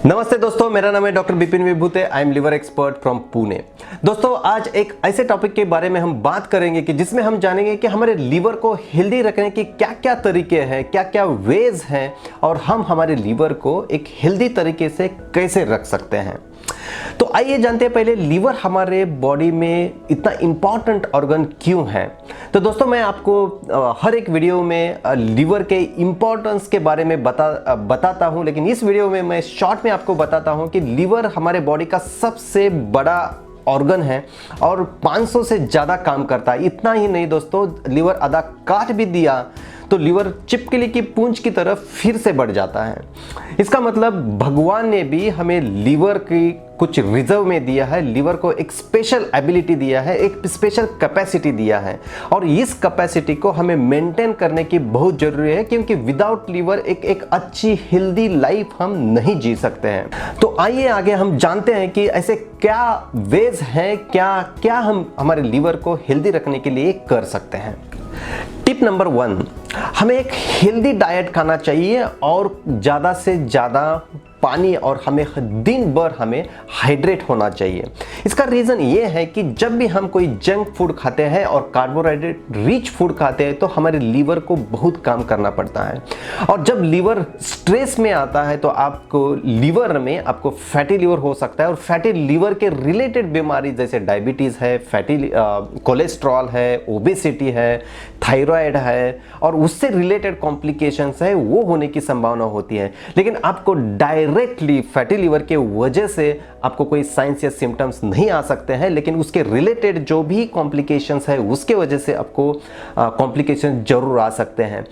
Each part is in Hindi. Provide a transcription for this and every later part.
नमस्ते दोस्तों, मेरा नाम है doctor Bipin Vibhute. I am liver expert from Pune. दोस्तों, आज एक ऐसे टॉपिक के बारे में हम बात करेंगे कि जिसमें हम जानेंगे कि हमारे लीवर को हेल्दी रखने की क्या क्या तरीके हैं, क्या क्या वेज हैं और हम हमारे लीवर को एक हेल्दी तरीके से कैसे रख सकते हैं। तो आइए जानते हैं पहले लीवर हमारे बॉडी में इतना इंपॉर्टेंट ऑर्गन क्यों है। तो दोस्तों, मैं आपको हर एक वीडियो में लीवर के इंपॉर्टेंस के बारे में बताता हूं, लेकिन इस वीडियो में मैं शॉर्ट में आपको बताता हूं कि लीवर हमारे बॉडी का सबसे बड़ा ऑर्गन है और 500 से ज़्यादा काम करता है। इतना ही नहीं दोस्तों, लीवर आधा काट भी दिया तो लीवर छिपकली की पूंछ की तरफ फिर से बढ़ जाता है। इसका मतलब भगवान ने भी हमें लीवर की कुछ रिजर्व में दिया है, लीवर को एक स्पेशल एबिलिटी दिया है, एक स्पेशल कैपेसिटी दिया है और इस कैपेसिटी को हमें मेंटेन करने की बहुत जरूरी है, क्योंकि विदाउट लीवर एक अच्छी हेल्दी लाइफ हम नहीं जी सकते हैं। तो आइए आगे हम जानते हैं कि ऐसे क्या वेज हैं, क्या क्या हम हमारे लीवर को हेल्दी रखने के लिए कर सकते हैं। टिप नंबर 1, हमें एक हेल्दी डाइट खाना चाहिए और ज़्यादा से ज़्यादा पानी, और हमें दिन भर हमें हाइड्रेट होना चाहिए। इसका रीज़न ये है कि जब भी हम कोई जंक फूड खाते हैं और कार्बोहाइड्रेट रिच फूड खाते हैं तो हमारे लीवर को बहुत काम करना पड़ता है, और जब लीवर स्ट्रेस में आता है तो आपको लीवर में आपको फैटी लीवर हो सकता है, और फैटी लीवर के रिलेटेड बीमारी जैसे डायबिटीज़ है, फैटी कोलेस्ट्रॉल है, ओबेसिटी है, थायराइड है और उससे रिलेटेड कॉम्प्लिकेशंस है, वो होने की संभावना होती है। लेकिन आपको डायरेक्टली फैटी लीवर के वजह से आपको कोई साइंस या सिम्टम्स नहीं आ सकते हैं, लेकिन उसके रिलेटेड जो भी कॉम्प्लिकेशंस है उसके वजह से आपको कॉम्प्लिकेशन जरूर आ सकते हैं।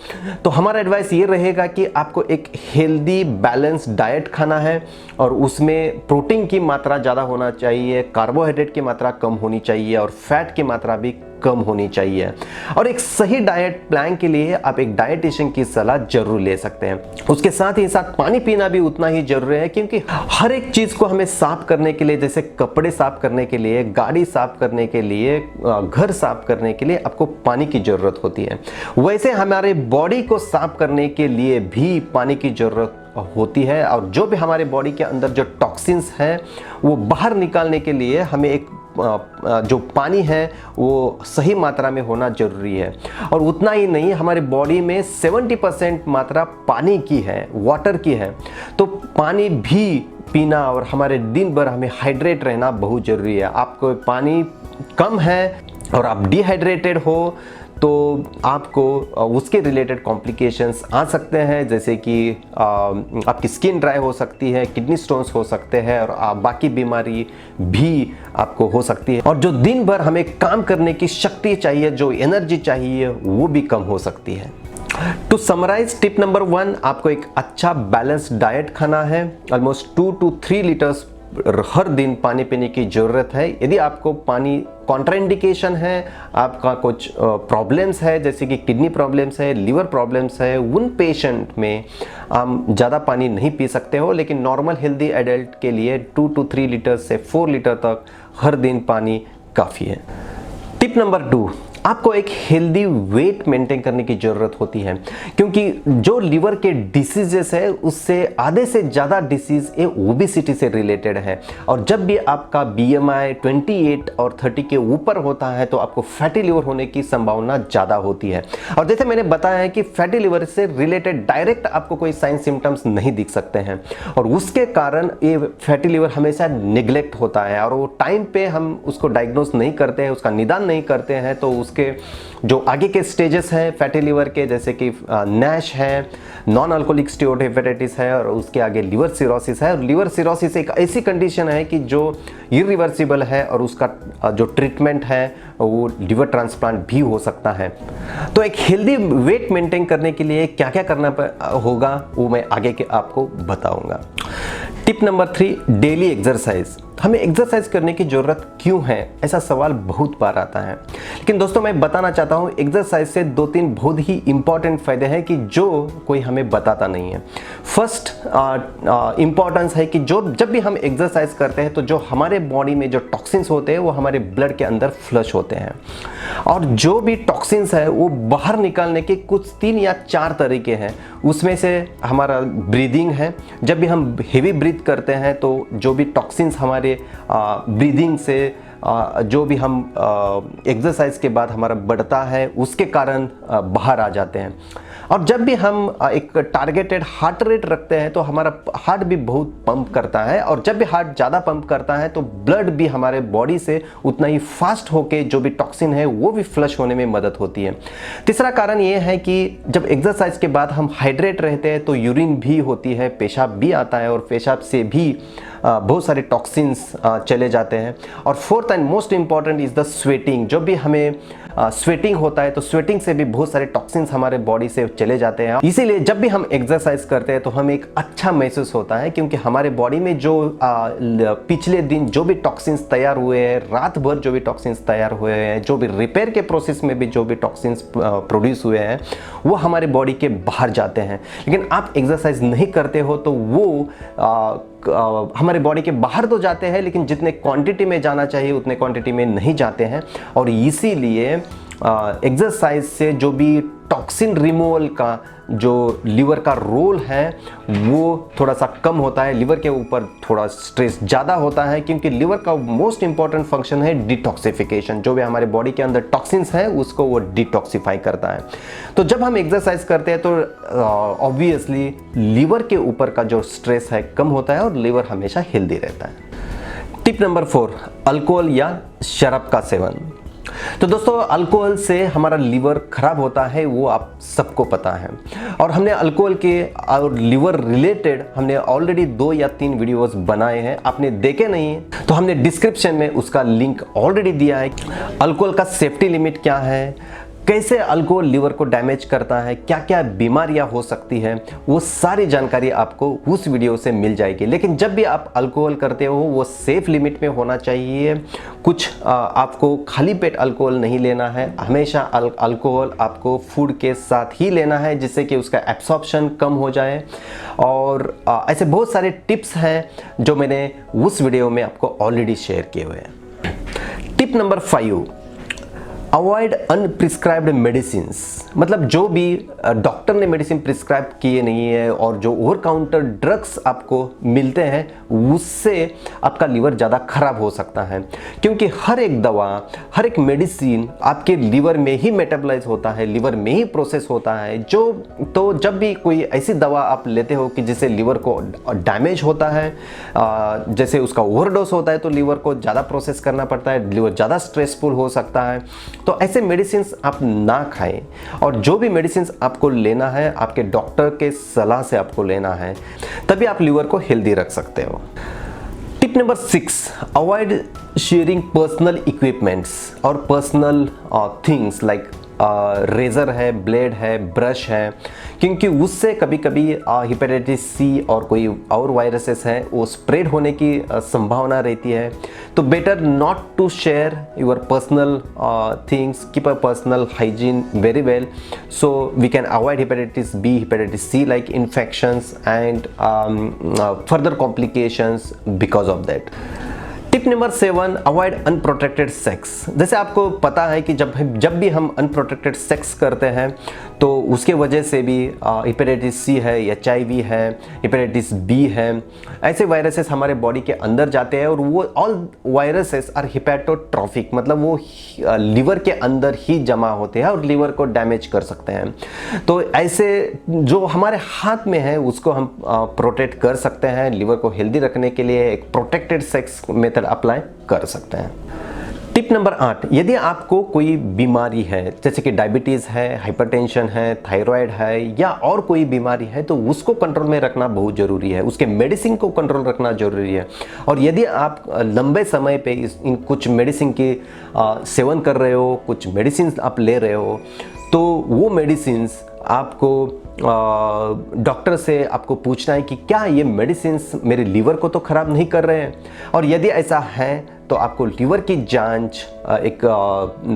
तो हमारा एडवाइस ये रहेगा कि आपको एक हेल्दी बैलेंस डाइट खाना है और उसमें प्रोटीन की मात्रा ज़्यादा होना चाहिए, कार्बोहाइड्रेट की मात्रा कम होनी चाहिए और फैट की मात्रा भी कम होनी चाहिए। और एक सही डाइट प्लान के लिए आप एक डाइटिशियन की सलाह जरूर ले सकते हैं। उसके साथ ही साथ पानी पीना भी उतना ही जरूरी है, क्योंकि हर एक चीज को हमें साफ करने के लिए, जैसे कपड़े साफ करने के लिए, गाड़ी साफ करने के लिए, घर साफ करने के लिए आपको पानी की जरूरत होती है। वैसे हमारे बॉडी को साफ करने के लिए भी पानी की जरूरत होती है, और जो भी हमारे बॉडी के अंदर जो टॉक्सिन्स हैं वो बाहर निकालने के लिए हमें एक जो पानी है वो सही मात्रा में होना जरूरी है। और उतना ही नहीं, हमारे बॉडी में 70% मात्रा पानी की है, वाटर की है। तो पानी भी पीना और हमारे दिन भर हमें हाइड्रेट रहना बहुत जरूरी है। आपको पानी कम है और आप डिहाइड्रेटेड हो तो आपको उसके रिलेटेड कॉम्प्लिकेशंस आ सकते हैं, जैसे कि आपकी स्किन ड्राई हो सकती है, किडनी स्टोन्स हो सकते हैं और बाकी बीमारी भी आपको हो सकती है। और जो दिन भर हमें काम करने की शक्ति चाहिए, जो एनर्जी चाहिए, वो भी कम हो सकती है। टू समराइज, टिप नंबर 1, आपको एक अच्छा बैलेंस्ड डाइट खाना है। ऑलमोस्ट 2 to 3 लीटर्स हर दिन पानी पीने की ज़रूरत है। यदि आपको पानी कॉन्ट्राइंडिकेशन है, आपका कुछ प्रॉब्लम्स है जैसे कि किडनी प्रॉब्लम्स है, लीवर प्रॉब्लम्स है, उन पेशेंट में आप ज़्यादा पानी नहीं पी सकते हो, लेकिन नॉर्मल हेल्दी एडल्ट के लिए 2 to 3 लीटर से 4 लीटर तक हर दिन पानी काफ़ी है। टिप नंबर 2, आपको एक हेल्दी वेट मेंटेन करने की ज़रूरत होती है, क्योंकि जो लीवर के डिसीजेस है उससे आधे से ज़्यादा डिसीज ये ओबेसिटी से रिलेटेड है। और जब भी आपका BMI 28 और 30 के ऊपर होता है तो आपको फैटी लिवर होने की संभावना ज़्यादा होती है। और जैसे मैंने बताया है कि फैटी लिवर से रिलेटेड डायरेक्ट आपको कोई साइन सिम्टम्स नहीं दिख सकते हैं, और उसके कारण ये फैटी लिवर हमेशा निगलेक्ट होता है और वो टाइम पे हम उसको डायग्नोज नहीं करते हैं, उसका निदान नहीं करते हैं, तो उसके जो आगे के स्टेजेस हैं फैटी लिवर के, जैसे कि नैश है, नॉन अल्कोहलिक स्टीरोइड हेपेटाइटिस है और उसके आगे लिवर सिरोसिस है। और लिवर सिरोसिस एक ऐसी कंडीशन है कि जो इरिवर्सिबल है और उसका जो ट्रीटमेंट है वो लिवर ट्रांसप्लांट भी हो सकता है। तो एक हेल्दी वेट मेंटेन करने के लिए क्या क्या करना होगा वो मैं आगे के आपको बताऊंगा। Tip number 3, daily exercise. हमें एक्सरसाइज करने की ज़रूरत क्यों है, ऐसा सवाल बहुत बार आता है। लेकिन दोस्तों मैं बताना चाहता हूँ एक्सरसाइज से 2-3 बहुत ही इंपॉर्टेंट फ़ायदे हैं कि जो कोई हमें बताता नहीं है। फर्स्ट इम्पॉर्टेंस है कि जब भी हम एक्सरसाइज करते हैं तो जो हमारे बॉडी में जो टॉक्सिन्स होते हैं वो हमारे ब्लड के अंदर फ्लश होते हैं, और जो भी टॉक्सिन्स है वो बाहर निकालने के कुछ 3 या 4 तरीके हैं। उसमें से हमारा ब्रीदिंग है, जब भी हम हेवी ब्रीथ करते हैं तो जो भी टॉक्सिन्स हमारे ब्रीदिंग से जो भी हम एक्सरसाइज के बाद हमारा बढ़ता है उसके कारण बाहर आ जाते हैं। और जब भी हम एक टारगेटेड हार्ट रेट रखते हैं तो हमारा हार्ट भी बहुत पंप करता है, और जब भी हार्ट ज़्यादा पंप करता है तो ब्लड भी हमारे बॉडी से उतना ही फास्ट होके जो भी टॉक्सिन है वो भी फ्लश होने में मदद होती है। तीसरा कारण ये है कि जब एक्सरसाइज के बाद हम हाइड्रेट रहते हैं तो यूरिन भी होती है, पेशाब भी आता है, और पेशाब से भी बहुत सारे टॉक्सिन्स चले जाते हैं। और fourth and most important is the sweating. जब भी हमें स्वेटिंग होता है तो स्वेटिंग से भी बहुत सारे टॉक्सिन्स हमारे बॉडी से चले जाते हैं। इसीलिए जब भी हम एक्सरसाइज करते हैं तो हमें एक अच्छा महसूस होता है, क्योंकि हमारे बॉडी में जो पिछले दिन जो भी टॉक्सिन्स तैयार हुए हैं, रात भर जो भी टॉक्सिन्स तैयार हुए हैं, जो भी रिपेयर के प्रोसेस में भी जो भी टॉक्सिन्स प्रोड्यूस हुए हैं वो हमारे बॉडी के बाहर जाते हैं। लेकिन आप एक्सरसाइज नहीं करते हो तो वो हमारे बॉडी के बाहर तो जाते हैं, लेकिन जितने क्वांटिटी में जाना चाहिए उतने क्वांटिटी में नहीं जाते हैं। और इसीलिए एक्सरसाइज से जो भी टॉक्सिन रिमूवल का जो लीवर का रोल है वो थोड़ा सा कम होता है, लीवर के ऊपर थोड़ा स्ट्रेस ज़्यादा होता है, क्योंकि लीवर का मोस्ट इंपॉर्टेंट फंक्शन है डिटॉक्सिफिकेशन। जो भी हमारे बॉडी के अंदर टॉक्सिन्स है उसको वो डिटॉक्सिफाई करता है। तो जब हम एक्सरसाइज करते हैं तो ऑब्वियसली लीवर के ऊपर का जो स्ट्रेस है कम होता है और लीवर हमेशा हेल्दी रहता है। टिप नंबर 4, अल्कोहल या शराब का सेवन। तो दोस्तों अल्कोहल से हमारा लीवर खराब होता है वो आप सबको पता है, और हमने अल्कोहल के और लीवर रिलेटेड हमने ऑलरेडी 2 या 3 वीडियोस बनाए हैं। आपने देखे नहीं तो हमने डिस्क्रिप्शन में उसका लिंक ऑलरेडी दिया है। अल्कोहल का सेफ्टी लिमिट क्या है, कैसे अल्कोहल लीवर को डैमेज करता है, क्या क्या बीमारियां हो सकती है, वो सारी जानकारी आपको उस वीडियो से मिल जाएगी। लेकिन जब भी आप अल्कोहल करते हो वो सेफ लिमिट में होना चाहिए। कुछ आपको खाली पेट अल्कोहल नहीं लेना है, हमेशा अल्कोहल आपको फूड के साथ ही लेना है जिससे कि उसका एब्सॉर्प्शन कम हो जाए। और ऐसे बहुत सारे टिप्स हैं जो मैंने उस वीडियो में आपको ऑलरेडी शेयर किए हुए हैं। Tip number 5, avoid unprescribed medicines. मतलब जो भी डॉक्टर ने मेडिसिन प्रिस्क्राइब किए नहीं है और जो ओवर काउंटर ड्रग्स आपको मिलते हैं उससे आपका लीवर ज़्यादा खराब हो सकता है, क्योंकि हर एक दवा, हर एक मेडिसिन आपके लीवर में ही मेटाबलाइज होता है, लीवर में ही प्रोसेस होता है। तो जब भी कोई ऐसी दवा आप लेते हो कि जिससे लीवर को डैमेज होता है, जैसे उसका ओवरडोज होता है तो लीवर को ज़्यादा प्रोसेस करना पड़ता है, लीवर ज़्यादा स्ट्रेसफुल हो सकता है। तो ऐसे मेडिसिन आप ना खाएं, और जो भी मेडिसिन आपको लेना है आपके डॉक्टर के सलाह से आपको लेना है, तभी आप लीवर को हेल्दी रख सकते हो। Tip number 6, avoid sharing personal equipments और पर्सनल थिंग्स लाइक रेज़र है, ब्लेड है, ब्रश है, क्योंकि उससे कभी कभी हेपेटाइटिस सी और कोई और वायरसेस हैं वो स्प्रेड होने की संभावना रहती है। तो better not to share your personal things, keep a personal hygiene very well so we can avoid hepatitis B, hepatitis C like infections and further complications because of that. Tip number 7, avoid unprotected sex. जैसे आपको पता है कि जब भी हम अनप्रोटेक्टेड सेक्स करते हैं तो उसके वजह से भी हेपेटाइटिस सी है, HIV है, हेपेटाइटिस B है, ऐसे वायरसेस हमारे बॉडी के अंदर जाते हैं, और वो ऑल वायरसेस आर हिपैटोट्रॉफिक, मतलब वो लीवर के अंदर ही जमा होते हैं और लीवर को डैमेज कर सकते हैं। तो ऐसे जो हमारे हाथ में है उसको हम प्रोटेक्ट कर सकते हैं। लीवर को हेल्दी रखने के लिए एक प्रोटेक्टेड सेक्स मेथड अप्लाई कर सकते हैं। टिप नंबर 8, यदि आपको कोई बीमारी है जैसे कि डायबिटीज़ है, हाइपरटेंशन है, थायराइड है या और कोई बीमारी है तो उसको कंट्रोल में रखना बहुत ज़रूरी है, उसके मेडिसिन को कंट्रोल रखना ज़रूरी है। और यदि आप लंबे समय पे इन कुछ मेडिसिन की सेवन कर रहे हो, कुछ मेडिसिन आप ले रहे हो, तो वो मेडिसिन आपको डॉक्टर से आपको पूछना है कि क्या ये मेडिसिन मेरे लीवर को तो ख़राब नहीं कर रहे हैं, और यदि ऐसा है तो आपको लीवर की जांच एक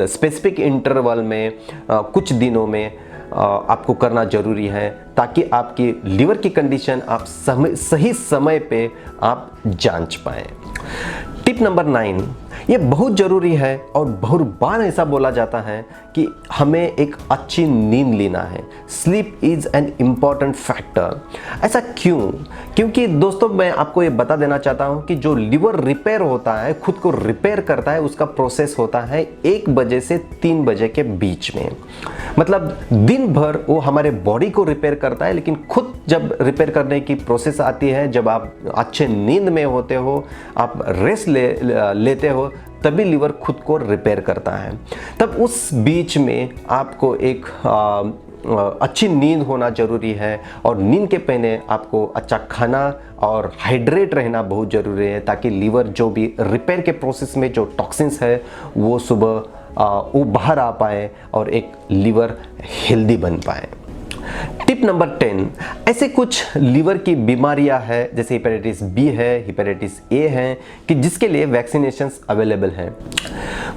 स्पेसिफिक इंटरवल में कुछ दिनों में आपको करना ज़रूरी है, ताकि आपकी लीवर की कंडीशन आप सही समय पे आप जांच पाएँ। टिप नंबर 9, ये बहुत ज़रूरी है और बहुत बार ऐसा बोला जाता है कि हमें एक अच्छी नींद लेना है। Sleep is an important factor. ऐसा क्यों? क्योंकि दोस्तों मैं आपको ये बता देना चाहता हूँ कि जो लीवर रिपेयर होता है, खुद को रिपेयर करता है, उसका प्रोसेस होता है 1 बजे से 3 बजे के बीच में। मतलब दिन भर वो हमारे बॉडी को रिपेयर करता है, लेकिन खुद जब रिपेयर करने की प्रोसेस आती है, जब आप अच्छे नींद में होते हो, आप रेस्ट लेते हो, तभी लीवर खुद को रिपेयर करता है। तब उस बीच में आपको एक अच्छी नींद होना ज़रूरी है, और नींद के पहले आपको अच्छा खाना और हाइड्रेट रहना बहुत ज़रूरी है, ताकि लीवर जो भी रिपेयर के प्रोसेस में जो टॉक्सिन्स है वो सुबह वो बाहर आ पाए और एक लीवर हेल्दी बन पाए। टिप नंबर 10, ऐसे कुछ लीवर की बीमारियां हैं जैसे हेपेटाइटिस बी है, हेपेटाइटिस ए है, कि जिसके लिए वैक्सीनेशंस अवेलेबल हैं।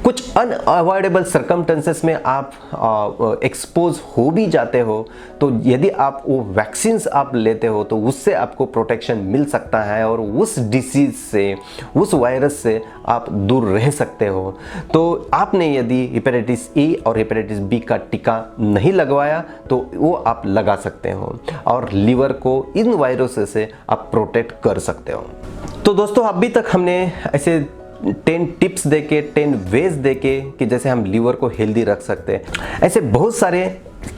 कुछ अनअवॉइडेबल सर्कमस्टेंसेस में आप एक्सपोज हो भी जाते हो, तो यदि आप वो वैक्सीन्स आप लेते हो तो उससे आपको प्रोटेक्शन मिल सकता है, और उस डिसीज से, उस वायरस से आप दूर रह सकते हो। तो आपने यदि हेपेटाइटिस ए और हेपेटाइटिस बी का टीका नहीं लगवाया तो वो आप लगा सकते हो, और लीवर को इन वायरस से आप प्रोटेक्ट कर सकते हो। तो दोस्तों अभी तक हमने ऐसे 10 टिप्स देके, 10 वेज देके कि जैसे हम लीवर को हेल्दी रख सकते हैं। ऐसे बहुत सारे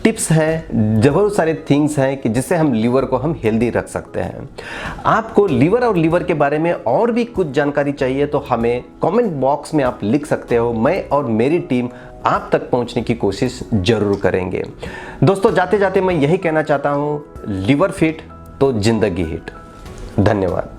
टिप्स हैं, बहुत सारे थिंग्स हैं कि जिससे हम लीवर को हम हेल्दी रख सकते हैं। आपको लीवर और लीवर के बारे में और भी कुछ जानकारी चाहिए तो हमें कमेंट बॉक्स में आप लिख सकते हो। मैं और मेरी टीम आप तक पहुंचने की कोशिश जरूर करेंगे। दोस्तों जाते जाते मैं यही कहना चाहता हूं, लीवर फिट तो जिंदगी हिट। धन्यवाद।